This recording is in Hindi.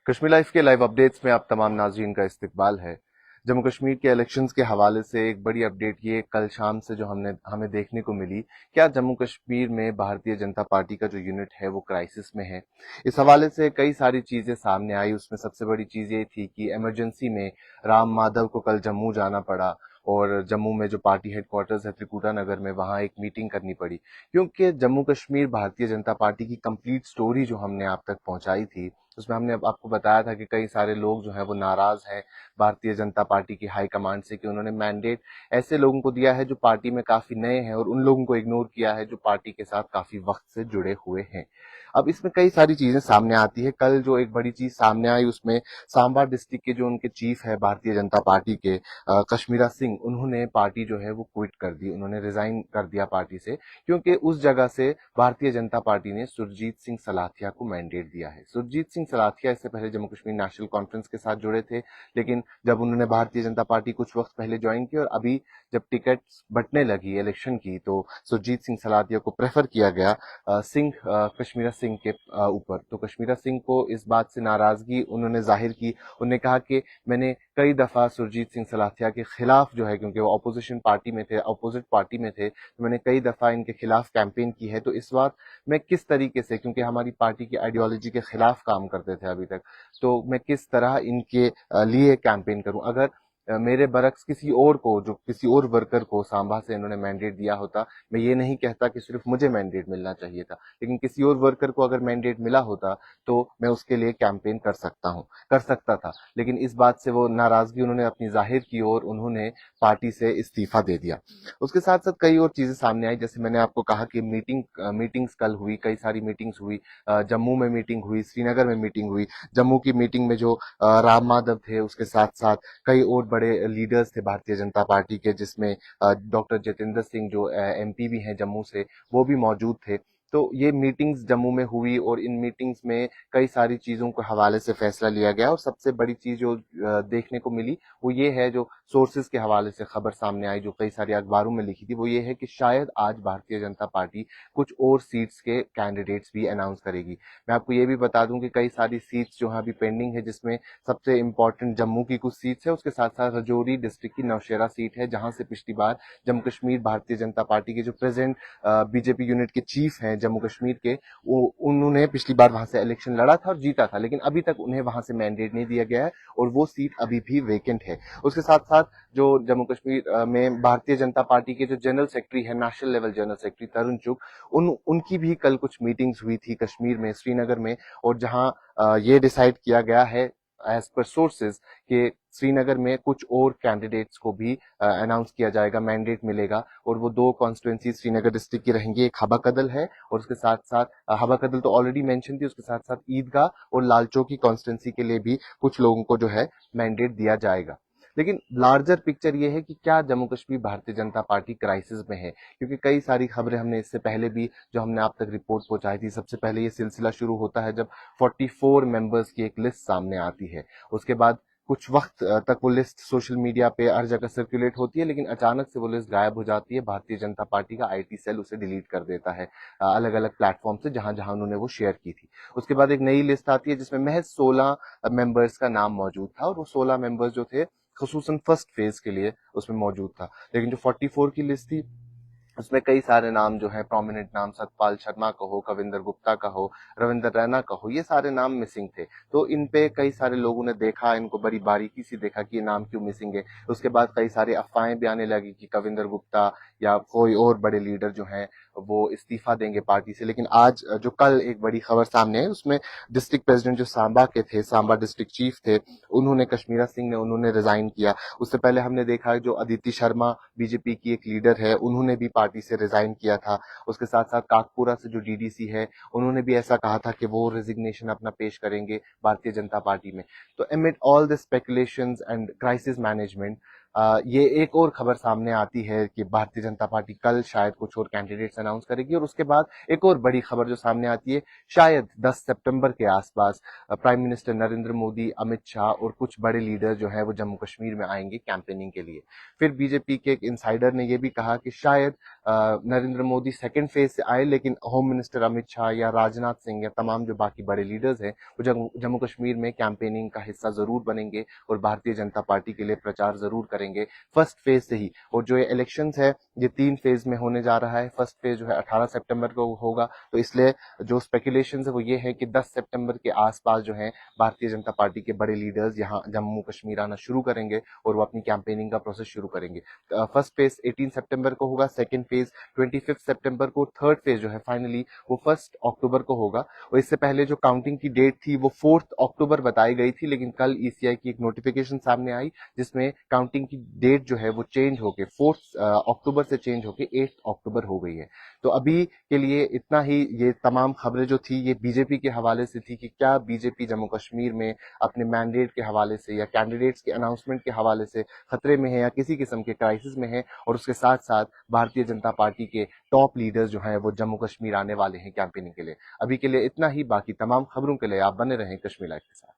कश्मीर लाइफ के लाइव अपडेट्स में आप तमाम नाज़रीन का इस्तकबाल है। जम्मू कश्मीर के इलेक्शंस के हवाले से एक बड़ी अपडेट ये कल शाम से जो हमें देखने को मिली। क्या जम्मू कश्मीर में भारतीय जनता पार्टी का जो यूनिट है वो क्राइसिस में है? इस हवाले से कई सारी चीजें सामने आई। उसमें सबसे बड़ी चीज ये थी कि इमरजेंसी में राम माधव को कल जम्मू जाना पड़ा और जम्मू में जो पार्टी हेडक्वार्टर्स है त्रिकुटा नगर में, वहां एक मीटिंग करनी पड़ी, क्योंकि जम्मू कश्मीर भारतीय जनता पार्टी की कंप्लीट स्टोरी जो हमने आप तक पहुंचाई थी उसमें हमने आपको बताया था कि कई सारे लोग जो हैं वो नाराज हैं भारतीय जनता पार्टी की हाई कमांड से कि उन्होंने मैंडेट ऐसे लोगों को दिया है जो पार्टी में काफी नए हैं और उन लोगों को इग्नोर किया है जो पार्टी के साथ काफी वक्त से जुड़े हुए हैं। अब इसमें कई सारी चीजें सामने आती है। कल जो एक बड़ी चीज सामने आई उसमें सांबा डिस्ट्रिक्ट के जो उनके चीफ है भारतीय जनता पार्टी के, कश्मीरा सिंह, उन्होंने पार्टी जो है वो क्विट कर दी, उन्होंने रिजाइन कर दिया पार्टी से, क्योंकि उस जगह से भारतीय जनता पार्टी ने सुरजीत सिंह सलाथिया को मैंडेट दिया है। सुरजीत सिंह सलाथिया इससे पहले जम्मू कश्मीर नेशनल कॉन्फ्रेंस के साथ जुड़े थे, लेकिन जब उन्होंने भारतीय जनता पार्टी कुछ वक्त पहले ज्वाइन की और अभी जब टिकट बंटने लगी इलेक्शन की तो सुरजीत सिंह सलाथिया को प्रेफर किया गया कश्मीरा सिंह के ऊपर। तो कश्मीरा सिंह को इस बात से नाराजगी उन्होंने जाहिर की। उन्होंने कहा कि मैंने कई दफा सुरजीत सिंह सलाथिया के खिलाफ जो है, क्योंकि वो अपोजिशन पार्टी में थे, अपोजिट पार्टी में थे, तो मैंने कई दफा इनके खिलाफ कैंपेन की है। तो इस बार मैं किस तरीके से, क्योंकि हमारी पार्टी की आइडियोलॉजी के खिलाफ काम करते थे अभी तक, तो मैं किस तरह इनके लिए कैंपेन करूं। अगर मेरे बरक्स किसी और को, जो किसी और वर्कर को सांबा से इन्होंने मैंडेट दिया होता, मैं ये नहीं कहता कि सिर्फ मुझे मैंडेट मिलना चाहिए था, लेकिन किसी और वर्कर को अगर मैंडेट मिला होता तो मैं उसके लिए कैंपेन कर सकता था। लेकिन इस बात से वो नाराजगी उन्होंने अपनी जाहिर की और उन्होंने पार्टी से इस्तीफा दे दिया। उसके साथ साथ कई और चीजें सामने आई, जैसे मैंने आपको कहा कि मीटिंग्स कल हुई, कई सारी मीटिंग्स हुई। जम्मू में मीटिंग हुई, श्रीनगर में मीटिंग हुई। जम्मू की मीटिंग में जो राम माधव थे, उसके साथ साथ कई और बड़े लीडर्स थे भारतीय जनता पार्टी के, जिसमें डॉक्टर जितेंद्र सिंह जो एमपी भी हैं जम्मू से, वो भी मौजूद थे। तो ये मीटिंग्स जम्मू में हुई और इन मीटिंग्स में कई सारी चीजों के हवाले से फैसला लिया गया और सबसे बड़ी चीज जो देखने को मिली वो ये है, जो सोर्सेज के हवाले से खबर सामने आई, जो कई सारे अखबारों में लिखी थी, वो ये है कि शायद आज भारतीय जनता पार्टी कुछ और सीट्स के कैंडिडेट्स भी अनाउंस करेगी। मैं आपको ये भी बता दूं कि कई सारी सीट्स जो है अभी पेंडिंग है, जिसमें सबसे इंपॉर्टेंट जम्मू की कुछ सीट्स है, उसके साथ साथ राजौरी डिस्ट्रिक्ट की नौशेरा सीट है, जहां से पिछली बार जम्मू कश्मीर भारतीय जनता पार्टी के जो प्रेजेंट बीजेपी यूनिट के चीफ हैं जम्मू कश्मीर के, वो उन्होंने पिछली बार वहां से इलेक्शन लड़ा था और जीता था, लेकिन अभी तक उन्हें वहां से मैंडेट नहीं दिया गया है और वो सीट अभी भी वेकेंट है। उसके साथ साथ जो जम्मू कश्मीर में भारतीय जनता पार्टी के जो जनरल सेक्रेटरी है, नेशनल लेवल जनरल सेक्रेटरी तरुण चुग, उनकी भी कल कुछ मीटिंग्स हुई थी कश्मीर में, श्रीनगर में, और जहां ये डिसाइड किया गया है एज पर सोर्सेज कि श्रीनगर में कुछ और कैंडिडेट्स को भी अनाउंस किया जाएगा, मैंडेट मिलेगा। और वो दो कॉन्स्टिट्यूंसी श्रीनगर डिस्ट्रिक्ट की रहेंगी, एक हबा कदल है और उसके साथ साथ हबा कदल तो ऑलरेडी मेंशन थी, उसके साथ साथ ईदगाह और लालचौकी कॉन्स्टिट्यूंसी के लिए भी कुछ लोगों को जो है मैंडेट दिया जाएगा। लेकिन लार्जर पिक्चर ये है कि क्या जम्मू कश्मीर भारतीय जनता पार्टी क्राइसिस में है, क्योंकि कई सारी खबरें हमने इससे पहले भी जो हमने आप तक रिपोर्ट पहुंचाई थी। सबसे पहले ये सिलसिला शुरू होता है जब 44 मेंबर्स की एक लिस्ट सामने आती है। उसके बाद कुछ वक्त तक वो लिस्ट सोशल मीडिया पे हर जगह सर्कुलेट होती है, लेकिन अचानक से वो लिस्ट गायब हो जाती है। भारतीय जनता पार्टी का आईटी सेल उसे डिलीट कर देता है अलग अलग प्लेटफॉर्म से जहां जहां उन्होंने वो शेयर की थी। उसके बाद एक नई लिस्ट आती है जिसमें महज 16 मेंबर्स का नाम मौजूद था और वो 16 मेंबर्स जो थे खसूसन फर्स्ट फेज के लिए उसमें मौजूद था। लेकिन जो 44 की लिस्ट थी उसमें कई सारे नाम जो है, प्रोमिनेंट नाम, सतपाल शर्मा का हो, कविंदर गुप्ता का हो, रविंदर रैना का हो, ये सारे नाम मिसिंग थे। तो इन पे कई सारे लोगों ने देखा, इनको बड़ी बारीकी से देखा कि ये नाम क्यों मिसिंग है। उसके बाद कई सारी अफवाहें भी आने लगी कि कविंदर गुप्ता या कोई और बड़े लीडर जो हैं वो इस्तीफा देंगे पार्टी से। लेकिन आज जो कल एक बड़ी खबर सामने है उसमें डिस्ट्रिक्ट प्रेसिडेंट जो सांबा के थे, सांबा डिस्ट्रिक्ट चीफ थे, उन्होंने, कश्मीरा सिंह ने, उन्होंने रिजाइन किया। उससे पहले हमने देखा जो अदिति शर्मा बीजेपी की एक लीडर है, उन्होंने भी पार्टी से रिजाइन किया था। उसके साथ साथ काकपुरा से जो डीडीसी है, उन्होंने भी ऐसा कहा था कि वो रेजिग्नेशन अपना पेश करेंगे भारतीय जनता पार्टी में। तो एमिड all the speculations and crisis management, ये एक और खबर सामने आती है कि भारतीय जनता पार्टी कल शायद कुछ और कैंडिडेट्स अनाउंस करेगी, और उसके बाद एक और बड़ी खबर जो सामने आती है, शायद 10 सितंबर के आसपास प्राइम मिनिस्टर नरेंद्र मोदी, अमित शाह और कुछ बड़े लीडर जो है वो जम्मू कश्मीर में आएंगे कैंपेनिंग के लिए। फिर बीजेपी के एक इनसाइडर ने यह भी कहा कि शायद नरेंद्र मोदी सेकेंड फेज से आए, लेकिन होम मिनिस्टर अमित शाह या राजनाथ सिंह या तमाम जो बाकी बड़े लीडर्स हैं वो जम्मू कश्मीर में कैंपेनिंग का हिस्सा जरूर बनेंगे और भारतीय जनता पार्टी के लिए प्रचार जरूर करेंगे फर्स्ट फेज से ही। और जो ये इलेक्शंस है ये 3 फेज में होने जा रहा है। फर्स्ट फेज जो है 18 सितंबर को होगा, तो इसलिए जो स्पेकुलेशन है वो ये है कि 10 सितंबर के आसपास जो है भारतीय जनता पार्टी के बड़े लीडर्स यहाँ जम्मू कश्मीर आना शुरू करेंगे और वो अपनी कैंपेनिंग का प्रोसेस शुरू करेंगे। फर्स्ट फेज 18 सितंबर को होगा, सेकेंड फेज 25 सितंबर को, थर्ड फेज जो है फाइनली वो 1 अक्टूबर को होगा। और इससे पहले जो काउंटिंग की डेट थी वो 4 अक्टूबर बताई गई थी, लेकिन कल ईसीआई की एक नोटिफिकेशन सामने आई जिसमें काउंटिंग की डेट जो है वो चेंज होके 4 अक्टूबर से चेंज होके 8 अक्टूबर हो गई है। तो अभी के लिए इतना ही। ये तमाम खबरें जो थी ये बीजेपी के हवाले से थी कि क्या बीजेपी जम्मू कश्मीर में अपने मैंडेट के हवाले से या कैंडिडेट्स के अनाउंसमेंट के हवाले से खतरे में है या किसी किस्म के क्राइसिस में है, और उसके साथ साथ भारतीय जनता पार्टी के टॉप लीडर्स जो हैं वो जम्मू कश्मीर आने वाले हैं कैंपेनिंग के लिए। अभी के लिए इतना ही। बाकी तमाम खबरों के लिए आप बने रहें कश्मीर लाइव के साथ।